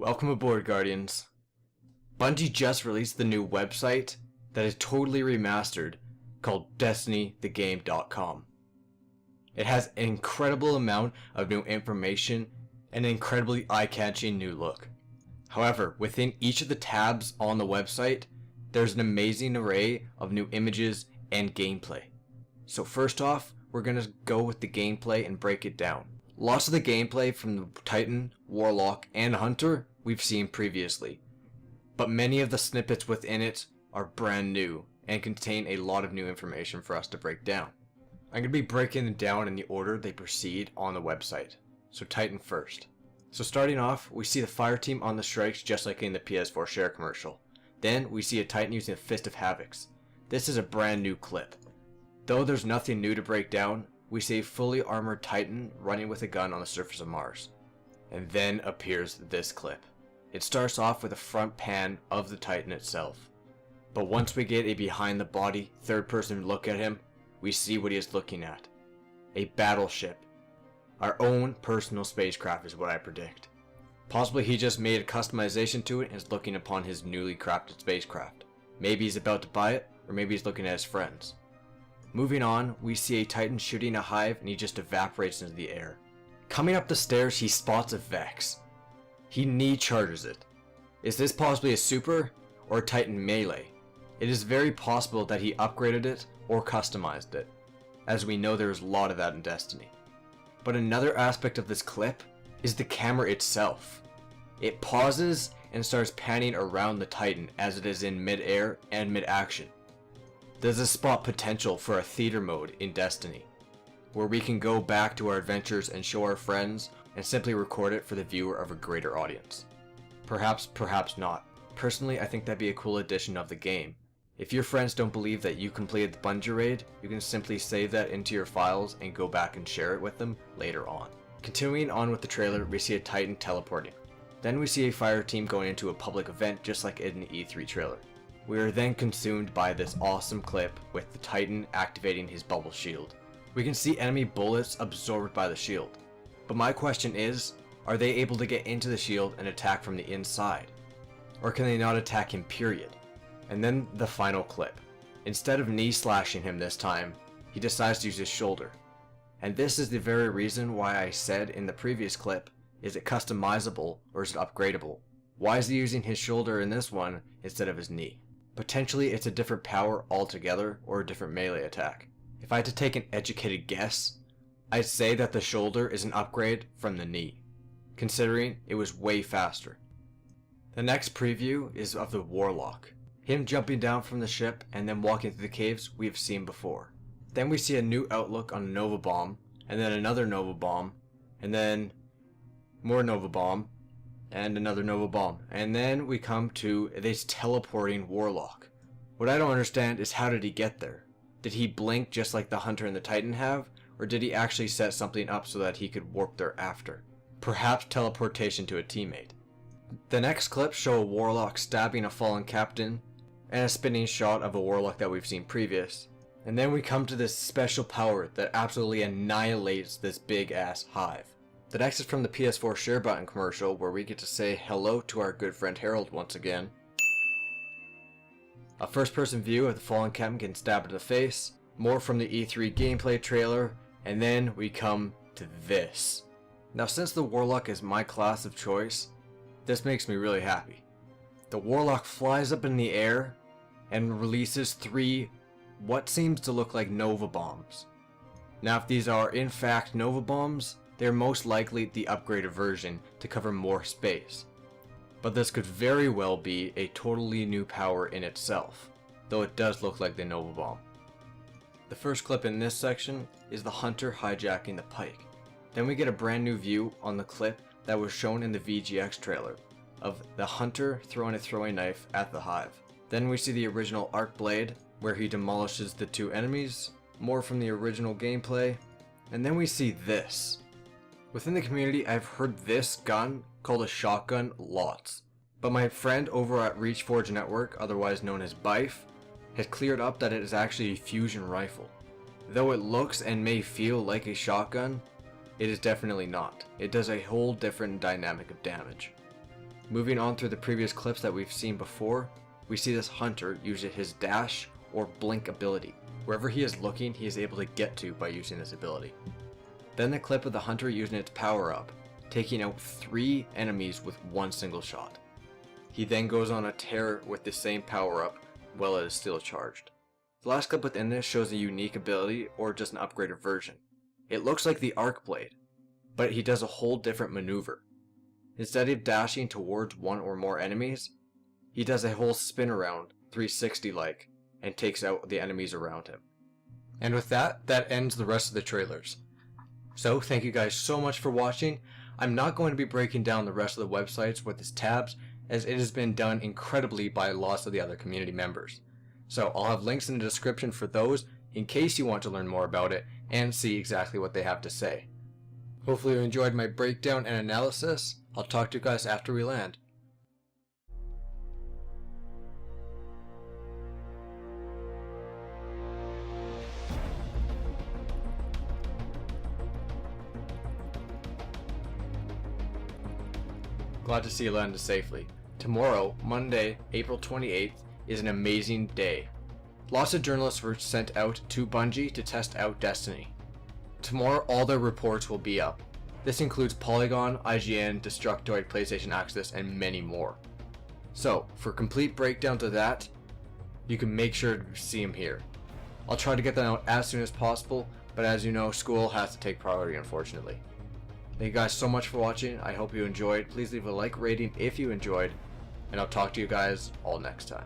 Welcome aboard, Guardians. Bungie just released the new website that is totally remastered called DestinyTheGame.com. It has an incredible amount of new information and an incredibly eye-catching new look. However, within each of the tabs on the website, there's an amazing array of new images and gameplay. So first off, we're going to go with the gameplay and break it down. Lots of the gameplay from the Titan, Warlock, and Hunter we've seen previously, but many of the snippets within it are brand new and contain a lot of new information for us to break down. I'm going to be breaking them down in the order they proceed on the website. So Titan first. So starting off, we see the fire team on the strikes just like in the PS4 share commercial. Then we see a Titan using a Fist of Havocs. This is a brand new clip. Though there's nothing new to break down, we see a fully armored Titan running with a gun on the surface of Mars. And then appears this clip. It starts off with a front pan of the Titan itself. But once we get a behind the body, third person look at him, we see what he is looking at. A battleship. Our own personal spacecraft is what I predict. Possibly he just made a customization to it and is looking upon his newly crafted spacecraft. Maybe he's about to buy it, or maybe he's looking at his friends. Moving on, we see a Titan shooting a hive and he just evaporates into the air. Coming up the stairs, he spots a Vex. He knee charges it. Is this possibly a super or a Titan melee? It is very possible that he upgraded it or customized it, as we know there's a lot of that in Destiny. But another aspect of this clip is the camera itself. It pauses and starts panning around the Titan as it is in mid-air and mid-action. Does this spot potential for a theater mode in Destiny, where we can go back to our adventures and show our friends and simply record it for the viewer of a greater audience? Perhaps, perhaps not. Personally, I think that'd be a cool addition of the game. If your friends don't believe that you completed the Bungie raid, you can simply save that into your files and go back and share it with them later on. Continuing on with the trailer, we see a Titan teleporting. Then we see a fire team going into a public event just like in the E3 trailer. We are then consumed by this awesome clip with the Titan activating his bubble shield. We can see enemy bullets absorbed by the shield. But my question is, are they able to get into the shield and attack from the inside? Or can they not attack him, period? And then the final clip. Instead of knee slashing him this time, he decides to use his shoulder. And this is the very reason why I said in the previous clip, is it customizable or is it upgradable? Why is he using his shoulder in this one instead of his knee? Potentially it's a different power altogether or a different melee attack. If I had to take an educated guess, I'd say that the shoulder is an upgrade from the knee, considering it was way faster. The next preview is of the Warlock. Him jumping down from the ship and then walking through the caves we have seen before. Then we see a new outlook on a Nova Bomb, and then another Nova Bomb, and then more Nova Bomb, and another Nova Bomb. And then we come to this teleporting Warlock. What I don't understand is how did he get there? Did he blink just like the Hunter and the Titan have, or did he actually set something up so that he could warp there after? Perhaps teleportation to a teammate. The next clips show a Warlock stabbing a fallen captain, and a spinning shot of a Warlock that we've seen previous. And then we come to this special power that absolutely annihilates this big ass hive. The next is from the PS4 share button commercial where we get to say hello to our good friend Harold once again. A first person view of the fallen captain getting stabbed in the face, more from the E3 gameplay trailer, and then we come to this. Now since the Warlock is my class of choice, this makes me really happy. The Warlock flies up in the air and releases 3 what seems to look like Nova Bombs. Now if these are in fact Nova Bombs, they are most likely the upgraded version to cover more space. But this could very well be a totally new power in itself, though it does look like the Nova Bomb. The first clip in this section is the Hunter hijacking the Pike. Then we get a brand new view on the clip that was shown in the VGX trailer of the Hunter throwing a throwing knife at the hive. Then we see the original Arc Blade where he demolishes the 2 enemies, more from the original gameplay, and then we see this. Within the community I've heard this gun called a shotgun lots, but my friend over at Reachforge Network, otherwise known as Bife, has cleared up that it is actually a fusion rifle. Though it looks and may feel like a shotgun, it is definitely not. It does a whole different dynamic of damage. Moving on through the previous clips that we've seen before, we see this hunter use his dash or blink ability. Wherever he is looking, he is able to get to by using this ability. Then the clip of the hunter using its power up, taking out 3 enemies with one single shot. He then goes on a tear with the same power up while it is still charged. The last clip within this shows a unique ability or just an upgraded version. It looks like the arc blade, but he does a whole different maneuver. Instead of dashing towards one or more enemies, he does a whole spin around 360 like and takes out the enemies around him. And with that, that ends the rest of the trailers. So thank you guys so much for watching. I'm not going to be breaking down the rest of the websites with its tabs, as it has been done incredibly by lots of the other community members. So I'll have links in the description for those in case you want to learn more about it and see exactly what they have to say. Hopefully you enjoyed my breakdown and analysis. I'll talk to you guys after we land. Glad to see you landed safely. Tomorrow, Monday, April 28th, is an amazing day. Lots of journalists were sent out to Bungie to test out Destiny. Tomorrow all their reports will be up. This includes Polygon, IGN, Destructoid, PlayStation Access, and many more. So, for complete breakdowns of that, you can make sure to see them here. I'll try to get them out as soon as possible, but as you know, school has to take priority, unfortunately. Thank you guys so much for watching. I hope you enjoyed. Please leave a like rating if you enjoyed, and I'll talk to you guys all next time.